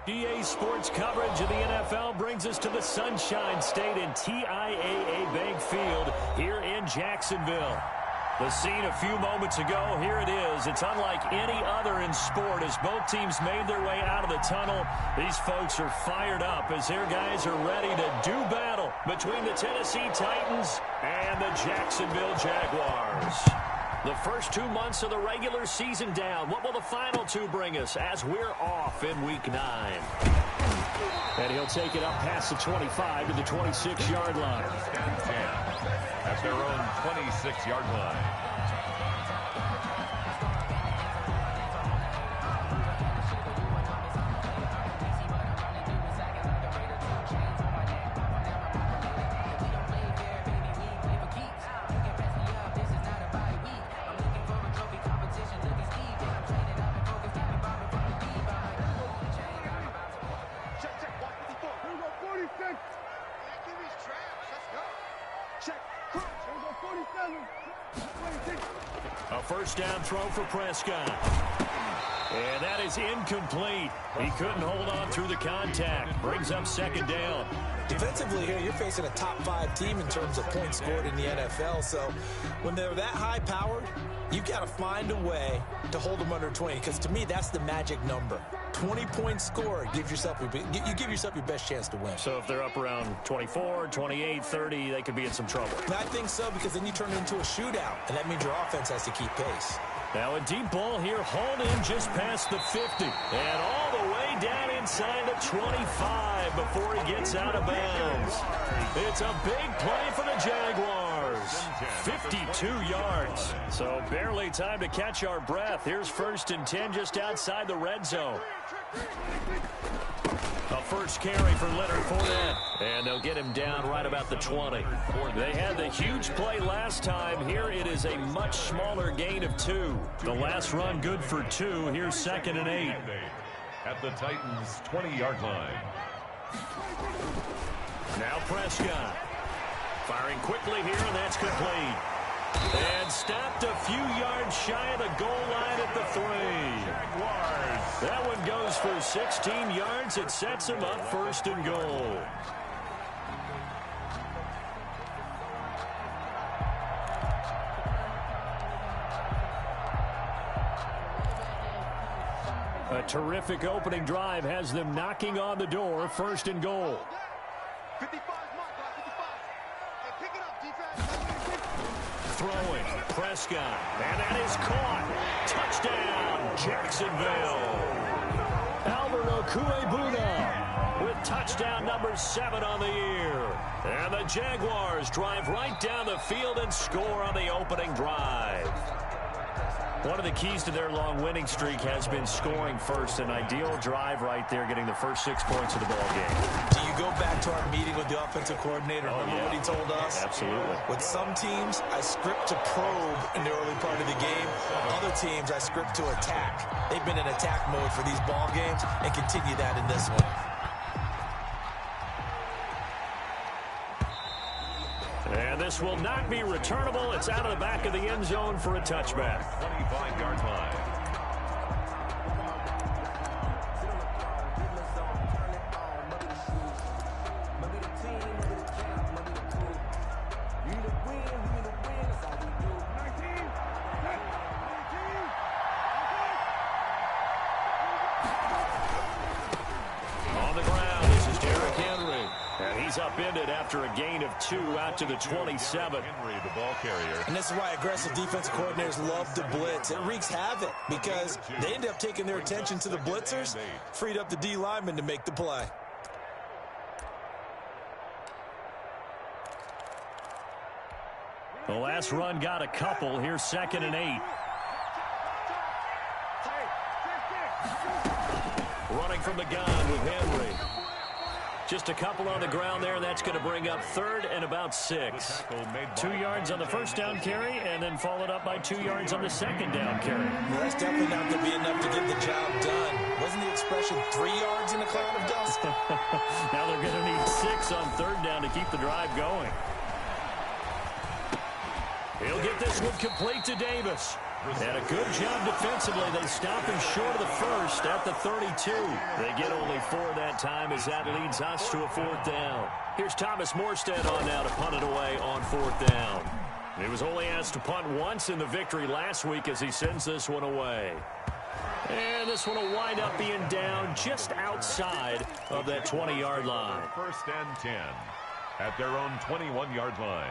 EA Sports coverage of the NFL brings us to the Sunshine State and TIAA Bank Field here in Jacksonville. The scene a few moments ago, here it is. It's unlike any other in sport as both teams made their way out of the tunnel. These folks are fired up as their guys are ready to do battle between the Tennessee Titans and the Jacksonville Jaguars. The first 2 months of the regular season down. What will the final two bring us as we're off in Week 9? And he'll take it up past the 25 to the 26-yard line. At their own 26-yard line. A first down throw for Prescott. And that is incomplete. He couldn't hold on through the contact. Brings up second down. Defensively here, you're facing a top 5 team in terms of points scored in the NFL. So when they're that high-powered, you've got to find a way to hold them under 20. Because to me, that's the magic number. 20 points scored, you give yourself your best chance to win. So if they're up around 24, 28, 30, they could be in some trouble. I think so, because then you turn it into a shootout, and that means your offense has to keep pace. Now a deep ball here, hauled in just past the 50. And all the way down inside the 25 before he gets out of bounds. It's a big play for the Jaguars. 52 yards. So barely time to catch our breath. Here's 1st and 10 just outside the red zone. A first carry for Leonard Fournette. And they'll get him down right about the 20. They had the huge play last time. Here it is a much smaller gain of 2. The last run good for 2. Here's 2nd and 8. At the Titans' 20-yard line. Now Prescott. Firing quickly here, and that's complete. And stopped a few yards shy of the goal line at the 3. Jaguars. That one goes for 16 yards. It sets him up 1st and goal. A terrific opening drive has them knocking on the door. 1st and goal. Throwing, Prescott, and that is caught. Touchdown, Jacksonville. Albert Okwuegbunam with touchdown number 7 on the year. And the Jaguars drive right down the field and score on the opening drive. One of the keys to their long winning streak has been scoring first. An ideal drive right there, getting the first 6 points of the ball game. Do you go back to our meeting with the offensive coordinator? Remember what he told us? Absolutely. With some teams, I script to probe in the early part of the game. Other teams, I script to attack. They've been in attack mode for these ball games and continue that in this one. And this will not be returnable. It's out of the back of the end zone for a touchback. 25-yard line. Upended after a gain of 2 out to the 27. Henry, the ball carrier. And this is why aggressive defensive coordinators love to blitz. It wreaks havoc because they end up taking their attention to the blitzers, freed up the D lineman to make the play. The last run got a couple. Here's 2nd and 8. Running from the gun with Henry. Just a couple on the ground there. That's going to bring up 3rd and about 6. 2 yards on the first down carry, and then followed up by 2 yards on the second down carry. Well, that's definitely not going to be enough to get the job done. Wasn't the expression 3 yards in a cloud of dust? Now they're going to need 6 on 3rd down to keep the drive going. He'll get this one complete to Davis. And a good job defensively. They stop him short of the first at the 32. They get only 4 that time as that leads us to a 4th down. Here's Thomas Morstead on now to punt it away on 4th down. He was only asked to punt once in the victory last week as he sends this one away. And this one will wind up being down just outside of that 20-yard line. 1st and 10 at their own 21-yard line.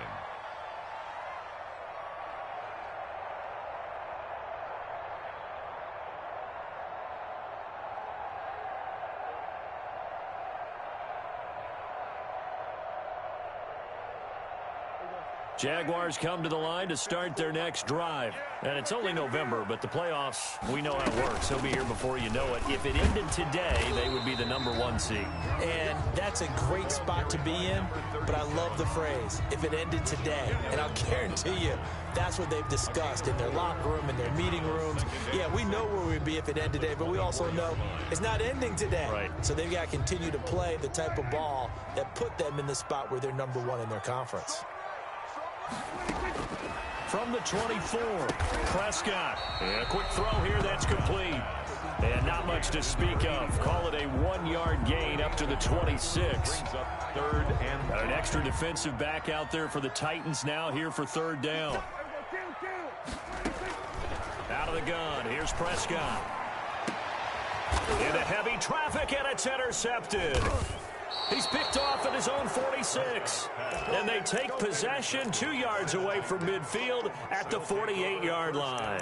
Jaguars come to the line to start their next drive. And it's only November, but the playoffs, we know how it works. He'll be here before you know it. If it ended today, they would be the #1 seed. And that's a great spot to be in, but I love the phrase, if it ended today. And I'll guarantee you, that's what they've discussed in their locker room, in their meeting rooms. Yeah, we know where we'd be if it ended today, but we also know it's not ending today. Right. So they've got to continue to play the type of ball that put them in the spot where they're #1 in their conference. From the 24, Prescott. And a quick throw here, that's complete. And not much to speak of. Call it a 1-yard gain up to the 26. Brings up 3rd and Got an extra defensive back out there for the Titans now here for 3rd down. Out of the gun, here's Prescott. Into heavy traffic, and it's intercepted. He's picked off at his own 46. And they take possession 2 yards away from midfield at the 48-yard line.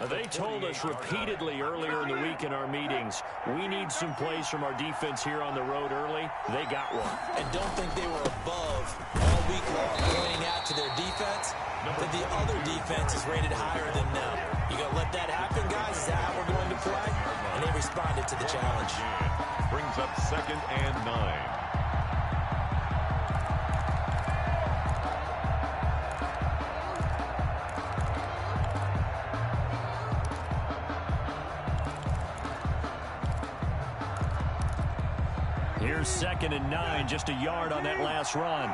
They told us repeatedly earlier in the week in our meetings, we need some plays from our defense here on the road early. They got one. And don't think they were above all week long pointing out to their defense that the other defense is rated higher than them. You going to let that happen, guys? Is that how we're going to play? And they responded to the challenge. brings up 2nd and 9. Here's 2nd and 9, just a yard on that last run.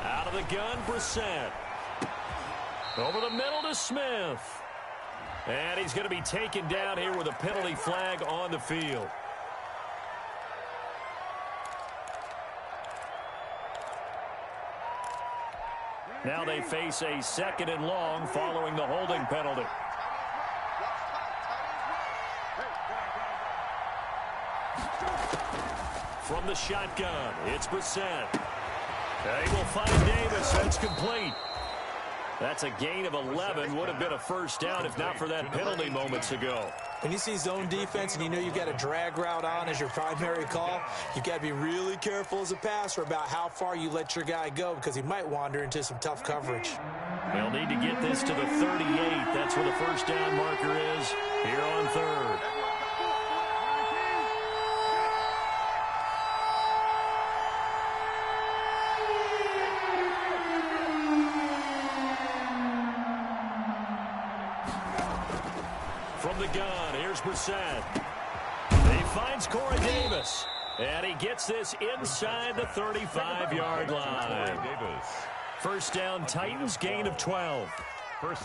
Out of the gun, Brissett. Over the middle to Smith. And he's going to be taken down here with a penalty flag on the field. Now they face a 2nd and long following the holding penalty. From the shotgun, it's Brissett. They will find Davis. That's complete. That's a gain of 11. Would have been a first down if not for that penalty moments ago. When you see zone defense and you know you've got a drag route on as your primary call, you've got to be really careful as a passer about how far you let your guy go because he might wander into some tough coverage. They'll need to get this to the 38. That's where the first down marker is here on 3rd. From the gun, here's Brissett. He finds Corey Davis. And he gets this inside the 35-yard line. First down, Titans, gain of 12.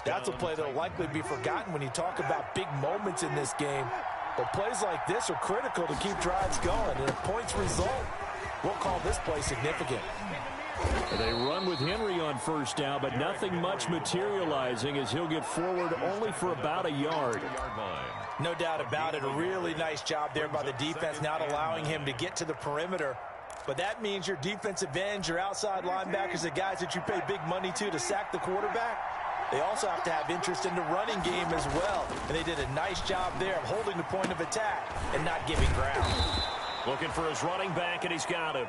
That's a play that will likely be forgotten when you talk about big moments in this game. But plays like this are critical to keep drives going. And if points result, we'll call this play significant. They run with Henry on first down, but nothing much materializing as he'll get forward only for about a yard. No doubt about it. A really nice job there by the defense, not allowing him to get to the perimeter. But that means your defensive ends, your outside linebackers, the guys that you pay big money to sack the quarterback, they also have to have interest in the running game as well. And they did a nice job there of holding the point of attack and not giving ground. Looking for his running back, and he's got him.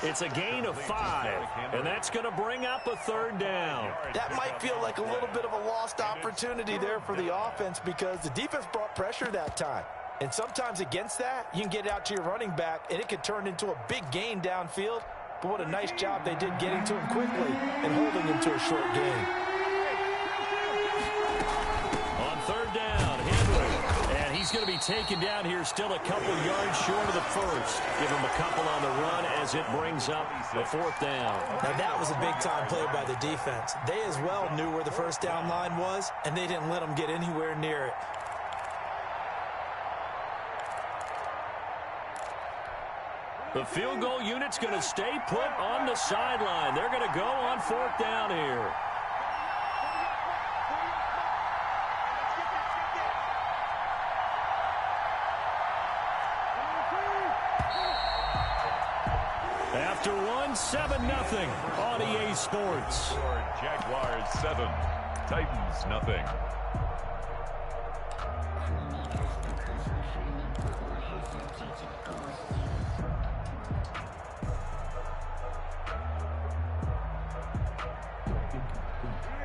It's a gain of 5, and that's going to bring up a 3rd down. That might feel like a little bit of a lost opportunity there for the offense because the defense brought pressure that time. And sometimes against that, you can get out to your running back, and it could turn into a big gain downfield. But what a nice job they did getting to him quickly and holding him to a short gain. taken down here, still a couple yards short of the first. Give him a couple on the run as it brings up the fourth down. Now that was a big-time play by the defense. They as well knew where the first down line was, and they didn't let them get anywhere near it. The field goal unit's going to stay put on the sideline. They're going to go on fourth down here. After one, 7-0 on EA Sports. Jaguars 7, Titans nothing.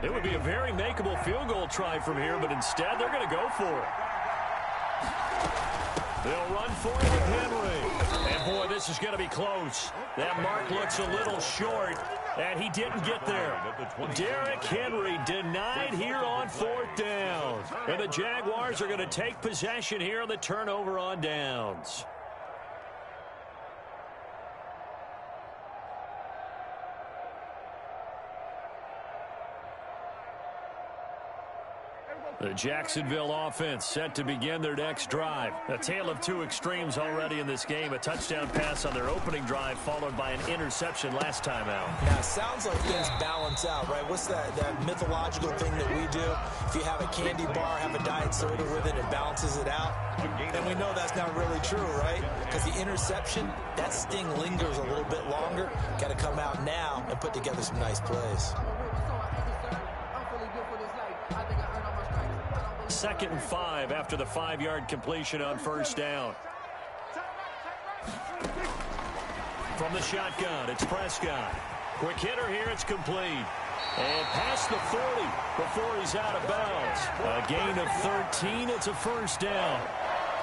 It would be a very makeable field goal try from here, but instead they're going to go for it. They'll run for it with Henry. And, boy, this is going to be close. That mark looks a little short, and he didn't get there. Derrick Henry denied here on fourth down. And the Jaguars are going to take possession here on the turnover on downs. The Jacksonville offense set to begin their next drive. A tale of two extremes already in this game. A touchdown pass on their opening drive followed by an interception last time out. Now, it sounds like things balance out, right? What's that mythological thing that we do? If you have a candy bar, have a diet soda with it, it balances it out. And we know that's not really true, right? Because the interception, that sting lingers a little bit longer. Got to come out now and put together some nice plays. 2nd and 5 after the 5-yard completion on first down. From the shotgun, it's Prescott. Quick hitter here, it's complete. And past the 40 before he's out of bounds. A gain of 13, it's a first down.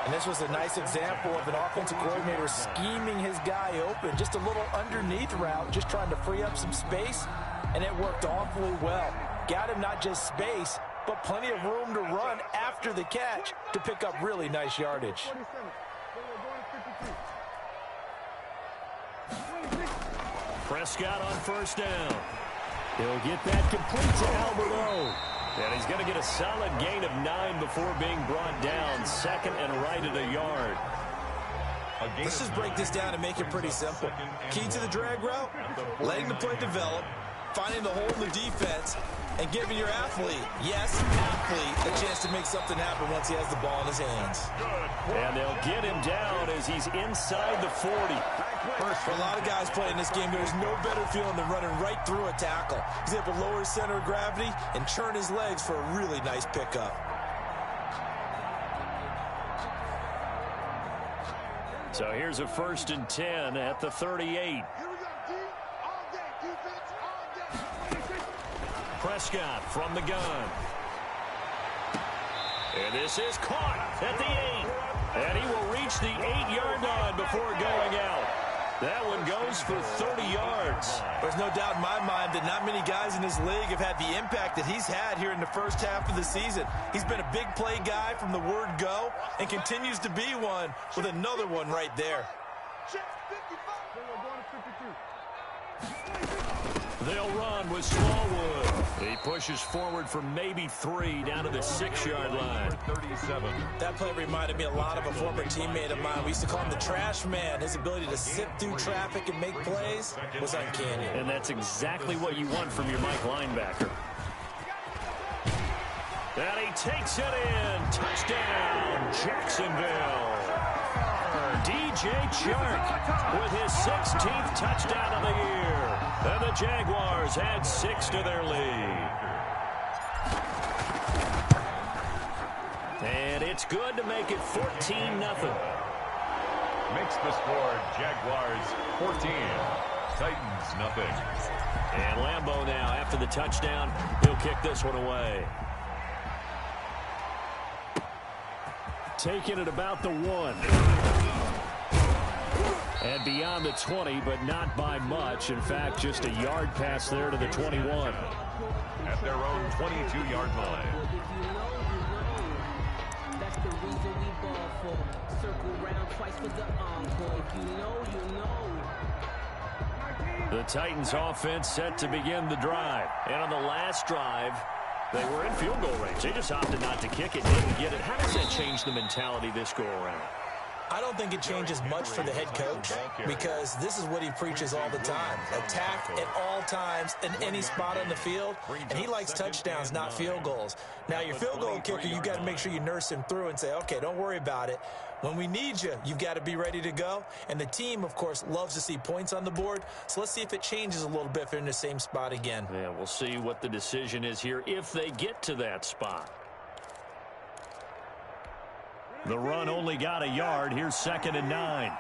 And this was a nice example of an offensive coordinator scheming his guy open. Just a little underneath route, just trying to free up some space, and it worked awfully well. Got him not just space, but plenty of room to run after the catch to pick up really nice yardage. Prescott on first down. He'll get that complete to Alberto. And he's going to get a solid gain of 9 before being brought down. Second and right at a yard. Let's just break this down and make it pretty simple. Key to the drag route, letting the play develop, finding the hole in the defense, and giving your athlete, yes, athlete, a chance to make something happen once he has the ball in his hands. And they'll get him down as he's inside the 40. For a lot of guys playing this game, there's no better feeling than running right through a tackle. He's able to lower his center of gravity and churn his legs for a really nice pickup. So here's a 1st and 10 at the 38. Prescott from the gun. And this is caught at the 8. And he will reach the 8-yard line before going out. That one goes for 30 yards. There's no doubt in my mind that not many guys in this league have had the impact that he's had here in the first half of the season. He's been a big play guy from the word go and continues to be one with another one right there. They'll run with Smallwood. He pushes forward for maybe 3 down to the 6-yard line. 37. That play reminded me a lot of a former teammate of mine. We used to call him the trash man. His ability to sift through traffic and make plays was uncanny. And that's exactly what you want from your Mike linebacker. And he takes it in. Touchdown, Jacksonville. DJ Chark with his 16th touchdown of the year. And the Jaguars add 6 to their lead. And it's good to make it 14-0. Makes the score Jaguars 14, Titans nothing. And Lambeau now after the touchdown. He'll kick this one away. Taking it about the 1. And beyond the 20, but not by much. In fact, just a yard pass there to the 21. At their own 22-yard line. That's the reason we ball for. Circle round twice for the encore. If you know, you know. The Titans offense set to begin the drive. And on the last drive, they were in field goal range. They just opted not to kick it, didn't get it. How does that change the mentality this go around? I don't think it changes much for the head coach because this is what he preaches all the time. Attack at all times in any spot on the field, and he likes touchdowns, not field goals. Now, your field goal kicker, you've got to make sure you nurse him through and say, okay, don't worry about it. When we need you, you've got to be ready to go. And the team, of course, loves to see points on the board. So let's see if it changes a little bit if they're in the same spot again. Yeah, we'll see what the decision is here if they get to that spot. The run only got a yard. Here's 2nd and 9.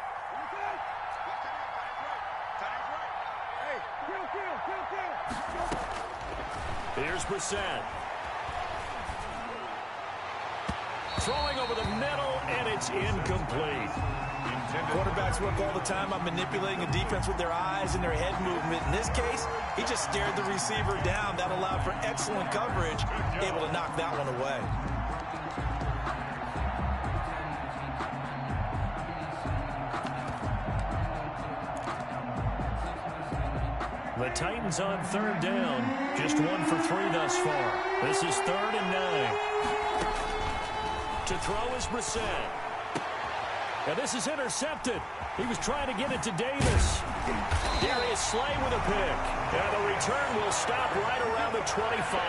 Here's Brissett. Throwing over the middle, and it's incomplete. Quarterbacks work all the time on manipulating a defense with their eyes and their head movement. In this case, he just stared the receiver down. That allowed for excellent coverage, able to knock that one away. The Titans on 3rd down. Just 1 for 3 thus far. This is 3rd and 9. To throw is Brissett. Now this is intercepted. He was trying to get it to Davis. Darius Slay with a pick. And the return will stop right around the 25.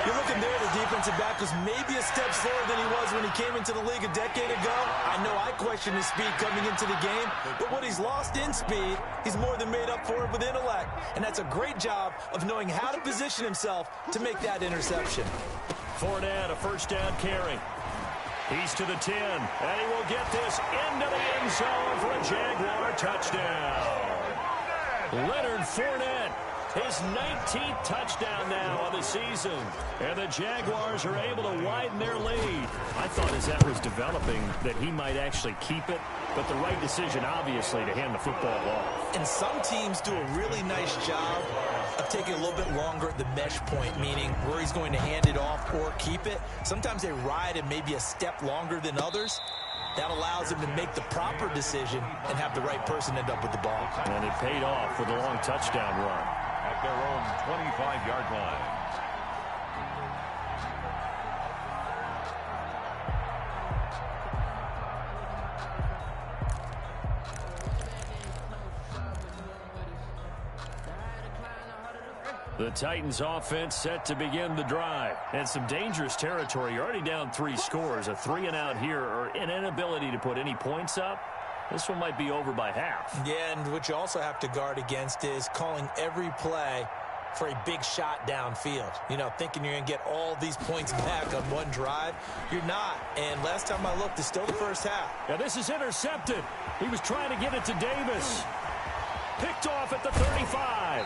You're looking there, the defensive back was maybe a step slower than he was when he came into the league a decade ago. I know I questioned his speed coming into the game, but what he's lost in speed, he's more than made up for it with intellect. And that's a great job of knowing how to position himself to make that interception. Fournette, a 1st down carry. He's to the 10, and he will get this into the end zone for a Jaguar touchdown. Leonard Fournette, his 19th touchdown now of the season. And the Jaguars are able to widen their lead. I thought as that was developing that he might actually keep it, but the right decision, obviously, to hand the football off. And some teams do a really nice job of taking a little bit longer at the mesh point, meaning where he's going to hand it off or keep it. Sometimes they ride it maybe a step longer than others. That allows him to make the proper decision and have the right person end up with the ball. And it paid off with a long touchdown run. At their own 25-yard line. The Titans offense set to begin the drive. And some dangerous territory. You're already down 3 scores. A 3-and-out here or an inability to put any points up. This one might be over by half. Yeah, and what you also have to guard against is calling every play for a big shot downfield. You know, thinking you're going to get all these points back on one drive. You're not. And last time I looked, it's still the first half. Now this is intercepted. He was trying to get it to Davis. Picked off at the 35.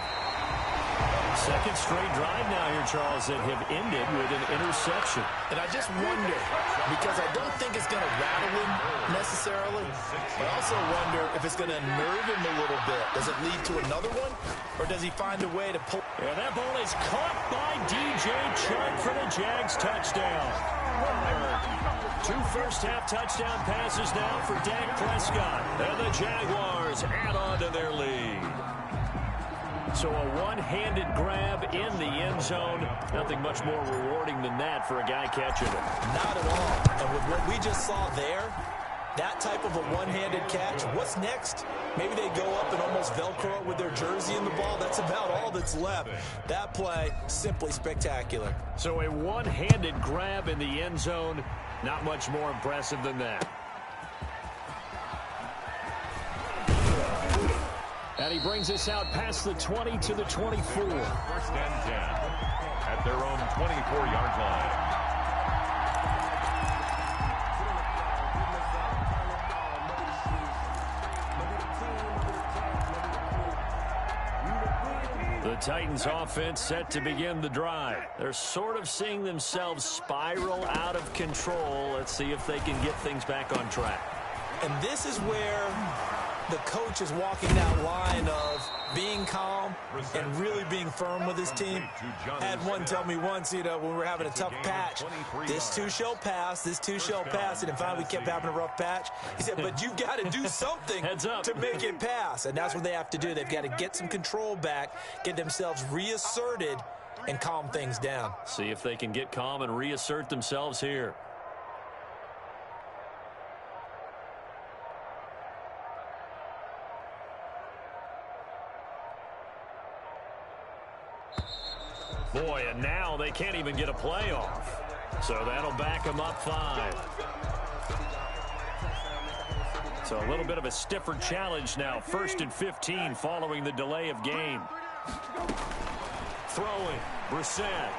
Second straight drive now here, Charles, that have ended with an interception. And I just wonder, because I don't think it's going to rattle him necessarily, but I also wonder if it's going to nerve him a little bit. Does it lead to another one, or does he find a way to pull? And that ball is caught by DJ Chark for the Jags touchdown. 2 first-half touchdown passes now for Dak Prescott. And the Jaguars add on to their lead. So a one-handed grab in the end zone. Nothing much more rewarding than that for a guy catching it. Not at all. And with what we just saw there, that type of a one-handed catch, what's next? Maybe they go up and almost Velcro it with their jersey in the ball. That's about all that's left. That play, simply spectacular. So a one-handed grab in the end zone. Not much more impressive than that. And he brings us out past the 20 to the 24. 1st and 10 at their own 24-yard line. The Titans offense set to begin the drive. They're sort of seeing themselves spiral out of control. Let's see if they can get things back on track. And this is where the coach is walking that line of being calm and really being firm with his team. I had one tell me once, when we were having a tough patch, this too shall pass, this too shall pass, and finally we kept having a rough patch. He said, but you've got to do something to make it pass, and that's what they have to do. They've got to get some control back, get themselves reasserted, and calm things down. See if they can get calm and reassert themselves here. Boy, and now they can't even get a play off. So that'll back them up 5. So a little bit of a stiffer challenge now. 1st and 15 following the delay of game. Throwing, Brissett.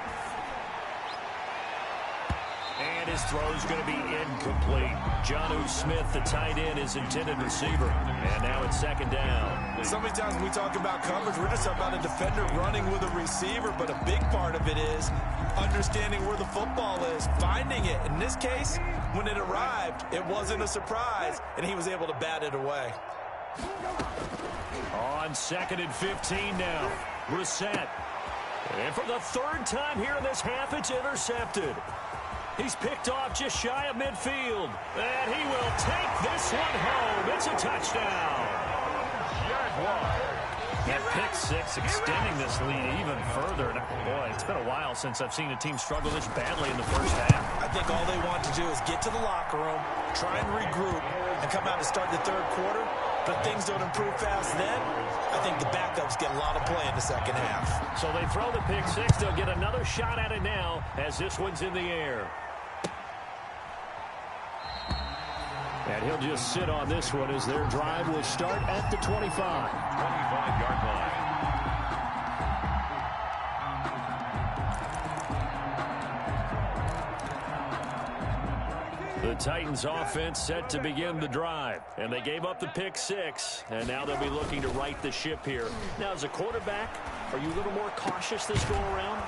And his throw is going to be incomplete. Jonnu Smith, the tight end, is intended receiver. And now it's 2nd down. So many times when we talk about coverage, we're just talking about a defender running with a receiver, but a big part of it is understanding where the football is, finding it. In this case, when it arrived, it wasn't a surprise, and he was able to bat it away. On 2nd and 15 now, Brissett. And for the 3rd time here in this half, it's intercepted. He's picked off just shy of midfield. And he will take this one home. It's a touchdown. That pick 6 extending this lead even further. And boy, it's been a while since I've seen a team struggle this badly in the first half. I think all they want to do is get to the locker room, try and regroup, and come out and start the 3rd quarter. But things don't improve fast then. I think the backups get a lot of play in the 2nd half. So they throw the pick 6. They'll get another shot at it now as this one's in the air. And he'll just sit on this one as their drive will start at the 25. 25-yard line. The Titans offense set to begin the drive. And they gave up the pick 6. And now they'll be looking to right the ship here. Now, as a quarterback, are you a little more cautious this go around?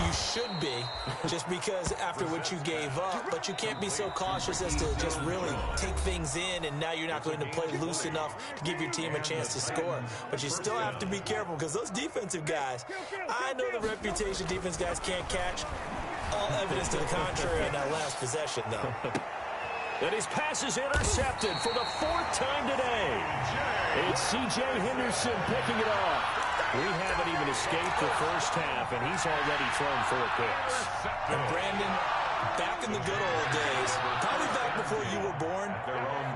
You should be, just because after what you gave up, but you can't be so cautious as to just really take things in, and now you're not going to play loose enough to give your team a chance to score. But you still have to be careful because those defensive guys, I know the reputation defense guys can't catch. All evidence to the contrary on that last possession, though. And his pass is intercepted for the 4th time today. It's C.J. Henderson picking it off. We haven't even escaped the first half, and he's already thrown 4 picks. And Brandon, back in the good old days, probably back before you were born,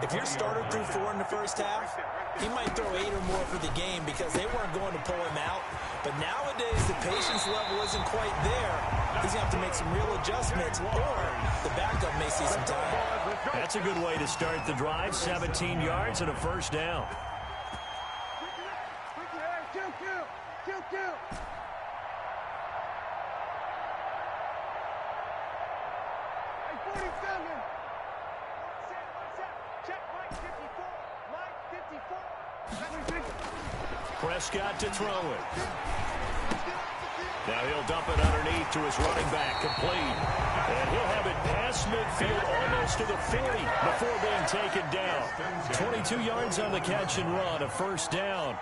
if your starter threw 4 in the first half, he might throw 8 or more for the game because they weren't going to pull him out. But nowadays, the patience level isn't quite there. He's going to have to make some real adjustments, or the backup may see some time. That's a good way to start the drive. 17 yards and a 1st down. Prescott to throw it. Now he'll dump it underneath to his running back, complete. And he'll have it past midfield almost to the 40 before being taken down. 22 yards on the catch and run, a 1st down.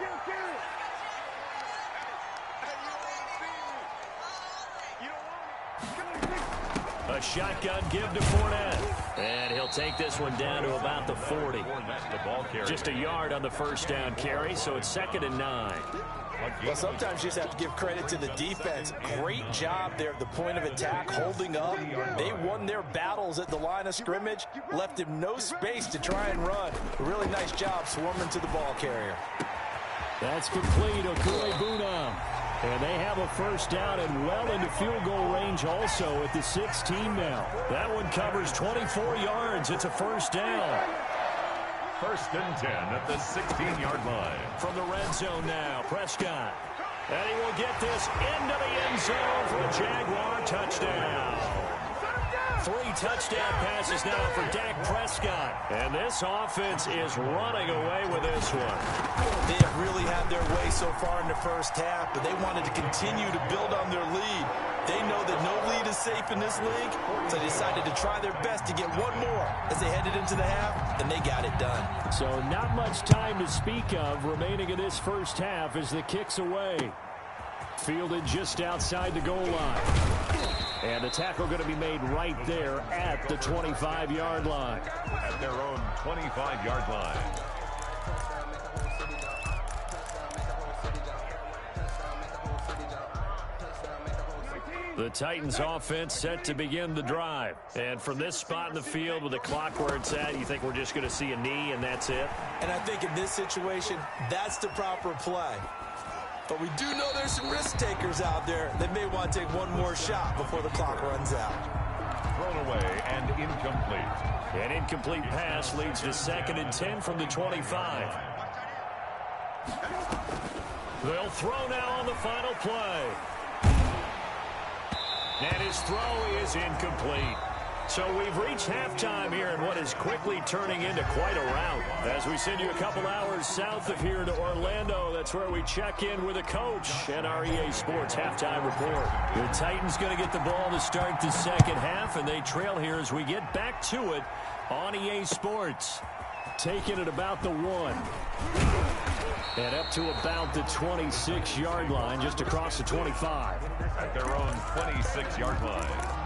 A shotgun give to Fournette. And he'll take this one down to about the 40. Just a yard on the 1st down carry, so it's 2nd and 9. Well, sometimes you just have to give credit to the defense. Great job there at the point of attack, holding up. They won their battles at the line of scrimmage, left him no space to try and run. A really nice job swarming to the ball carrier. That's complete, Okuebuna. And they have a 1st down and well into field goal range also at the 16 now. That one covers 24 yards. It's a 1st down. 1st and 10 at the 16-yard line. From the red zone now, Prescott. And he will get this into the end zone for a Jaguar touchdown. 3 touchdown passes now for Dak Prescott. And this offense is running away with this one. They have really had their way so far in the first half, but they wanted to continue to build on their lead. They know that no lead is safe in this league, so they decided to try their best to get one more as they headed into the half, and they got it done. So not much time to speak of remaining in this first half as the kick's away. Fielded just outside the goal line. And the tackle going to be made right there at the 25-yard line. At their own 25-yard line. The Titans offense set to begin the drive. And from this spot in the field with the clock where it's at, you think we're just going to see a knee and that's it? And I think in this situation, that's the proper play. But we do know there's some risk takers out there that may want to take one more shot before the clock runs out. Thrown away and incomplete. An incomplete pass leads to 2nd and 10 from the 25. They'll throw now on the final play. And his throw is incomplete. So we've reached halftime here in what is quickly turning into quite a rout. As we send you a couple hours south of here to Orlando, that's where we check in with a coach and our EA Sports halftime report. The Titans going to get the ball to start the second half, and they trail here as we get back to it on EA Sports. Taking it about the 1. And up to about the 26-yard line, just across the 25. At their own 26-yard line.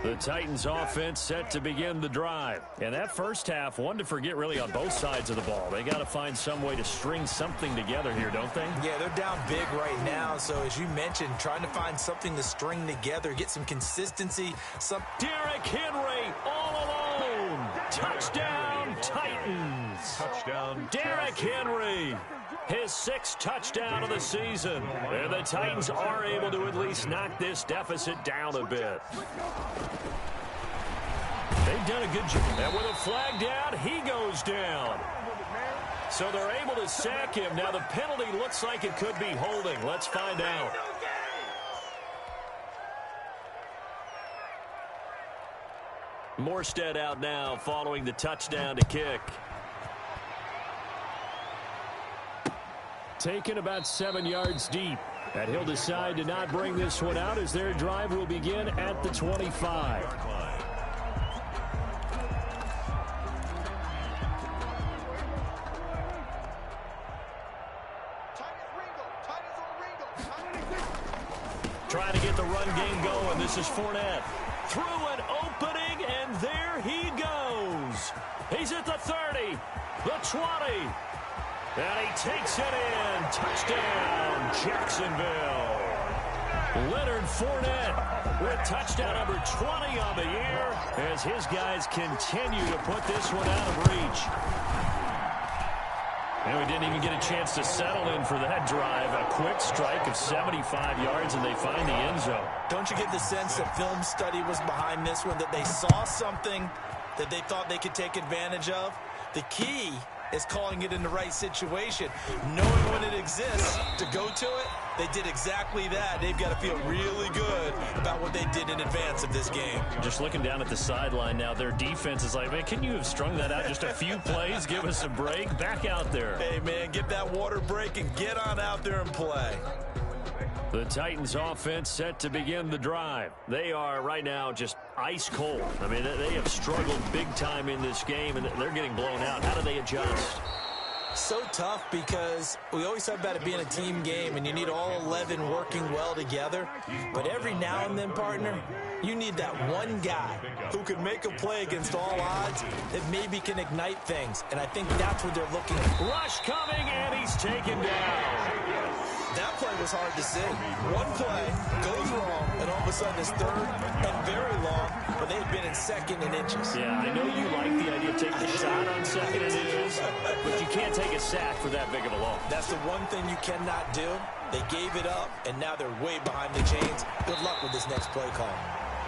The Titans offense set to begin the drive. And that first half, one to forget really on both sides of the ball. They got to find some way to string something together here, don't they? Yeah, they're down big right now. So as you mentioned, trying to find something to string together, get some consistency. Derrick Henry all alone. Touchdown, Titans. Touchdown. Derrick Henry. His 6th touchdown of the season. And the Titans are able to at least knock this deficit down a bit. They've done a good job. And with a flag down, he goes down. So they're able to sack him. Now the penalty looks like it could be holding. Let's find out. Morstead out now following the touchdown to kick. Taken about 7 yards deep. And he'll decide to not bring this one out as their drive will begin at the 25. Trying to get the run game going. This is Fournette. Through an opening, and there he goes. He's at the 30, the 20. And he takes it in. Touchdown, Jacksonville. Leonard Fournette with touchdown number 20 on the year as his guys continue to put this one out of reach. And we didn't even get a chance to settle in for that drive. A quick strike of 75 yards, and they find the end zone. Don't you get the sense that film study was behind this one, that they saw something that they thought they could take advantage of? The key is calling it in the right situation, knowing when it exists to go to it. They did exactly that. They've got to feel really good about what they did in advance of this game. Just looking down at the sideline now, their defense is like, man, can you have strung that out just a few plays? Give us a break. Back out there. Hey, man, get that water break and get on out there and play. The Titans offense set to begin the drive. They are right now just ice cold. I mean, they have struggled big time in this game, and they're getting blown out. How do they adjust? So tough because we always talk about it being a team game, and you need all 11 working well together. But every now and then, partner, you need that one guy who can make a play against all odds that maybe can ignite things. And I think that's what they're looking at. Rush coming, and he's taken down. That play was hard to see. One play goes wrong, and all of a sudden it's third and very long, but they had been in 2nd and inches. Yeah, I know you like the idea of taking a shot on 2nd and inches, but you can't take a sack for that big of a loss. That's the one thing you cannot do. They gave it up, and now they're way behind the chains. Good luck with this next play call.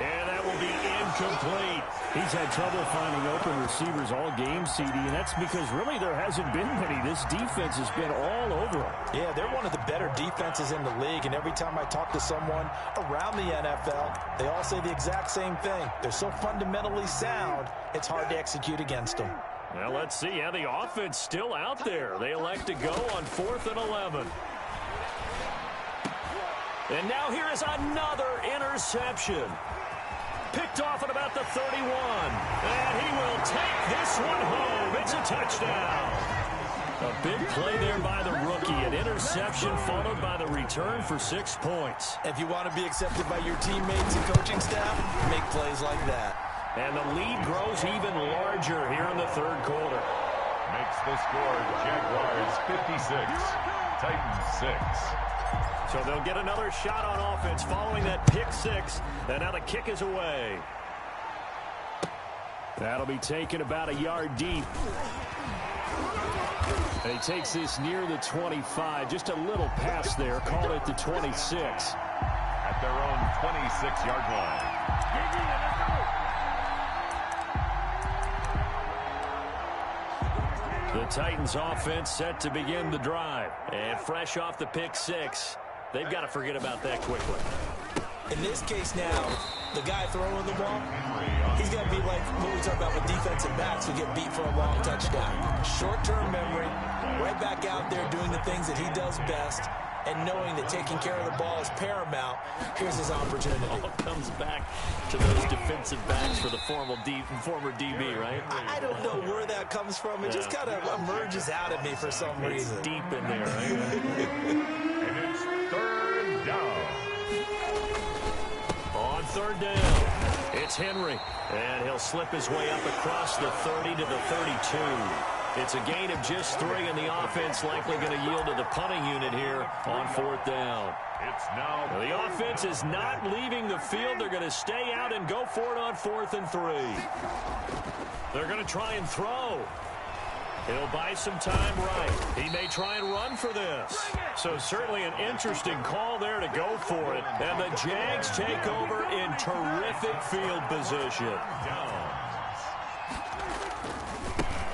And that will be incomplete. He's had trouble finding open receivers all game, CD, and that's because really there hasn't been many. This defense has been all over them. Yeah, they're one of the better defenses in the league, and every time I talk to someone around the NFL, they all say the exact same thing. They're so fundamentally sound, it's hard to execute against them. Well, let's see. Yeah, the offense still out there. They elect to go on 4th and 11. And now here is another interception. Picked off at about the 31. And he will take this one home. It's a touchdown. A big play there by the rookie. An interception followed by the return for 6 points. If you want to be accepted by your teammates and coaching staff, make plays like that. And the lead grows even larger here in the third quarter. Makes the score Jaguars 56, Titans 6. So they'll get another shot on offense following that pick six. And now the kick is away. That'll be taken about a yard deep. And he takes this near the 25. Just a little pass there. Call it the 26. At their own 26-yard line. The Titans offense set to begin the drive. And fresh off the pick six, they've got to forget about that quickly. In this case now, the guy throwing the ball, he's got to be like what we talk about with defensive backs who get beat for a long touchdown. Short-term memory, right back out there doing the things that he does best, and knowing that taking care of the ball is paramount. Here's his opportunity. All comes back to those defensive backs for the former DB, right? I don't know where that comes from. It just kind of emerges out at me for some reason. It's deep in there, right? And it's third down. On third down, it's Henry. And he'll slip his way up across the 30 to the 32. It's a gain of just 3, and the offense likely going to yield to the punting unit here on fourth down. It's now the offense is not leaving the field. They're going to stay out and go for it on 4th and 3. They're going to try and throw. He'll buy some time right. He may try and run for this. So certainly an interesting call there to go for it. And the Jags take over in terrific field position.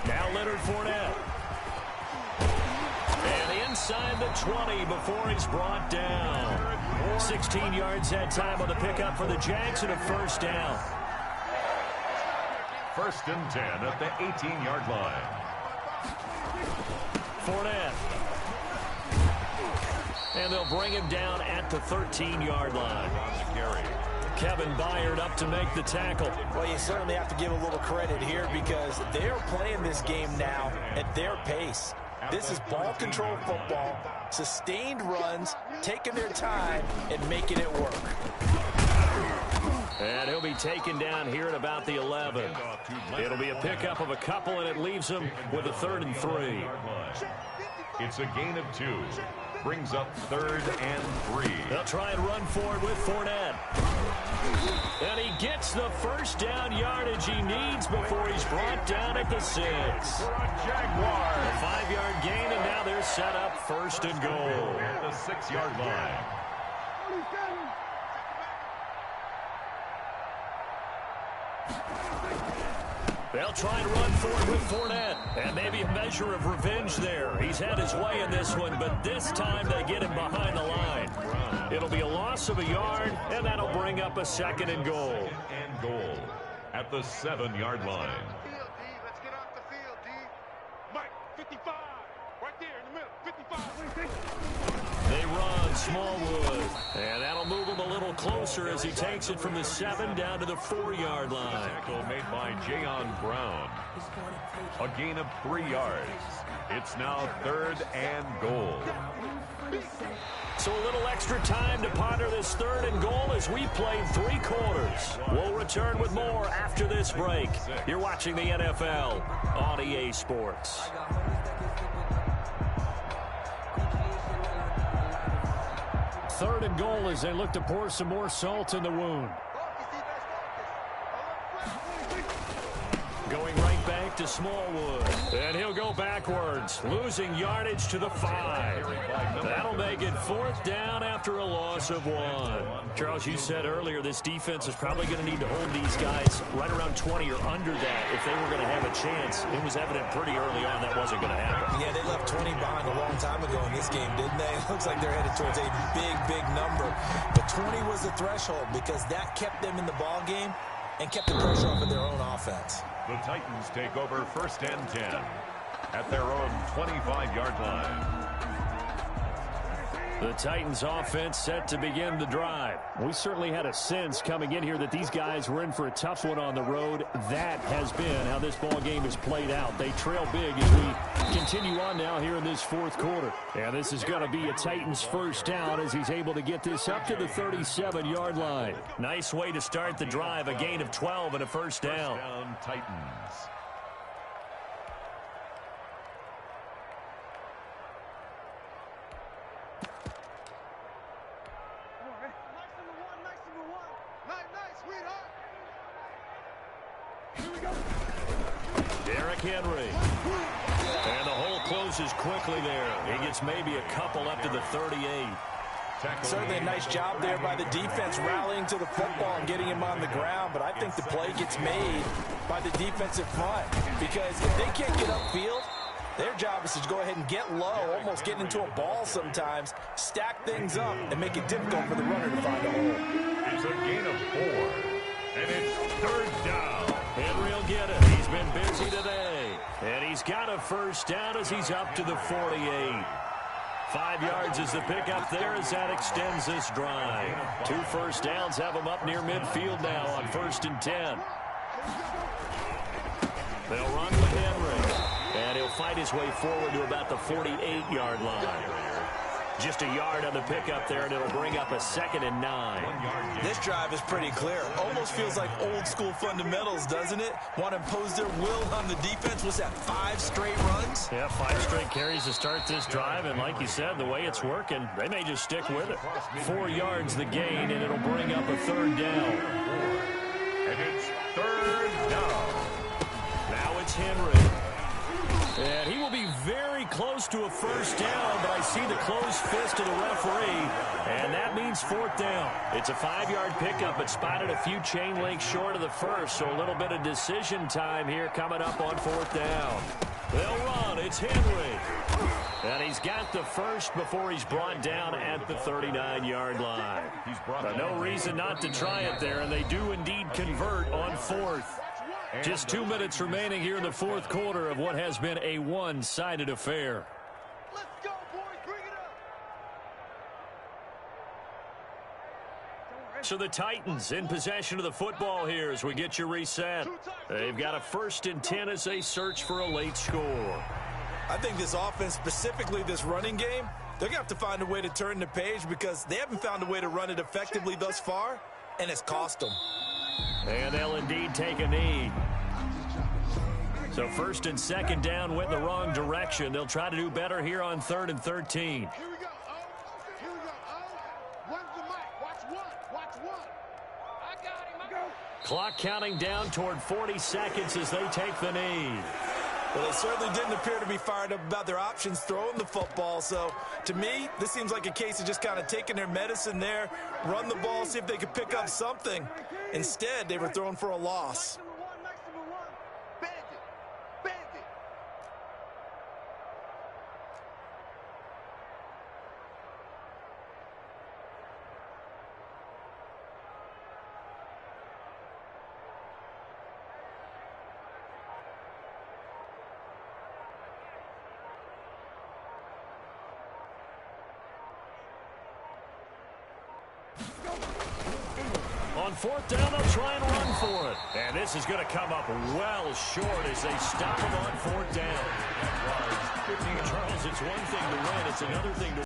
Now Leonard Fournette. And inside the 20 before he's brought down. 16 yards that time on the pickup for the Jags and a first down. 1st and 10 at the 18-yard line. Fournette. And they'll bring him down at the 13-yard line. Kevin Byard up to make the tackle. Well, you certainly have to give a little credit here because they're playing this game now at their pace. This is ball control football, sustained runs, taking their time, and making it work. And he'll be taken down here at about the 11. It'll be a pickup of a couple, and it leaves him with a 3rd and 3. It's a gain of 2. Brings up 3rd and 3. They'll try and run forward with Fournette. And he gets the first down yardage he needs before he's brought down at the 6. Jaguars. A 5-yard gain, and now they're set up 1st and goal. At the 6-yard line. They'll try and run forward with Fournette. And maybe a measure of revenge there. He's had his way in this one, but this time they get him behind the line. It'll be a loss of a yard, and that'll bring up a 2nd and goal. 2nd and goal at the 7-yard line. Let's get off the field, D. Mike, 55. Right there in the middle. 55. They run Smallwood. And that'll move him a little closer as he takes it from the 7 down to the 4-yard line. Tackle made by Jayon Brown. A gain of 3 yards. It's now 3rd and goal. So a little extra time to ponder this 3rd and goal as we played 3 quarters. We'll return with more after this break. You're watching the NFL on EA Sports. 3rd and goal as they look to pour some more salt in the wound. Going right back to Smallwood. And he'll go backwards, losing yardage to the 5. That'll make it 4th down after a loss of 1. Charles, you said earlier this defense is probably going to need to hold these guys right around 20 or under that if they were going to have a chance. It was evident pretty early on that wasn't going to happen. Yeah, they left 20 behind a long time ago in this game, didn't they? It looks like they're headed towards a big, big number. But 20 was the threshold because that kept them in the ball game and kept the pressure off of their own offense. The Titans take over 1st and 10 at their own 25-yard line. The Titans offense set to begin the drive. We certainly had a sense coming in here that these guys were in for a tough one on the road. That has been how this ball game has played out. They trail big as we continue on now here in this fourth quarter. And this is going to be a Titans first down as he's able to get this up to the 37-yard line. Nice way to start the drive. A gain of 12 and a first down. Titans. Derrick Henry. And the hole closes quickly there. He gets maybe a couple up to the 38. Certainly a nice job there by the defense rallying to the football and getting him on the ground, but I think the play gets made by the defensive front because if they can't get upfield, their job is to go ahead and get low, almost get into a ball sometimes, stack things up, and make it difficult for the runner to find a hole. It's a gain of 4, and it's third down. Henry will get it. He's been busy today. And he's got a first down as he's up to the 48. 5 yards is the pickup there as that extends this drive. 2 first downs have him up near midfield now on 1st and 10. They'll run with Henry. And he'll fight his way forward to about the 48-yard line. Just a yard on the pickup there, and it'll bring up a 2nd and 9. This drive is pretty clear. Almost feels like old-school fundamentals, doesn't it? Want to impose their will on the defense. Was that 5 straight runs? Yeah, 5 straight carries to start this drive, and like you said, the way it's working, they may just stick with it. 4 yards the gain, and it'll bring up a 3rd down. And it's 3rd down. Now it's Henry. And he will be very close to a first down, but I see the closed fist of the referee, and that means 4th down. It's a 5-yard pickup, but spotted a few chain links short of the first, so a little bit of decision time here coming up on 4th down. They'll run. It's Henry. And he's got the first before he's brought down at the 39-yard line. But no reason not to try it there, and they do indeed convert on 4th. Just 2 minutes remaining here in the fourth quarter of what has been a one-sided affair. Let's go, boys. Bring it up. So the Titans in possession of the football here as we get you reset. They've got a 1st and 10 as they search for a late score. I think this offense, specifically this running game, they're going to have to find a way to turn the page because they haven't found a way to run it effectively thus far, and it's cost them. And they'll indeed take a knee. So 1st and 2nd down went the wrong direction. They'll try to do better here on 3rd and 13. Here we go, O. Here we go, O. One's the mic. Watch one. Watch one. I got him. I got him. Clock counting down toward 40 seconds as they take the knee. Well, they certainly didn't appear to be fired up about their options throwing the football. So, to me, this seems like a case of just kind of taking their medicine there, run the ball, see if they could pick up something. Instead, they were throwing for a loss. On 4th down, they'll try and run for it. And this is going to come up well short as they stop him on 4th down. Charles, it's one thing to win. It's another thing to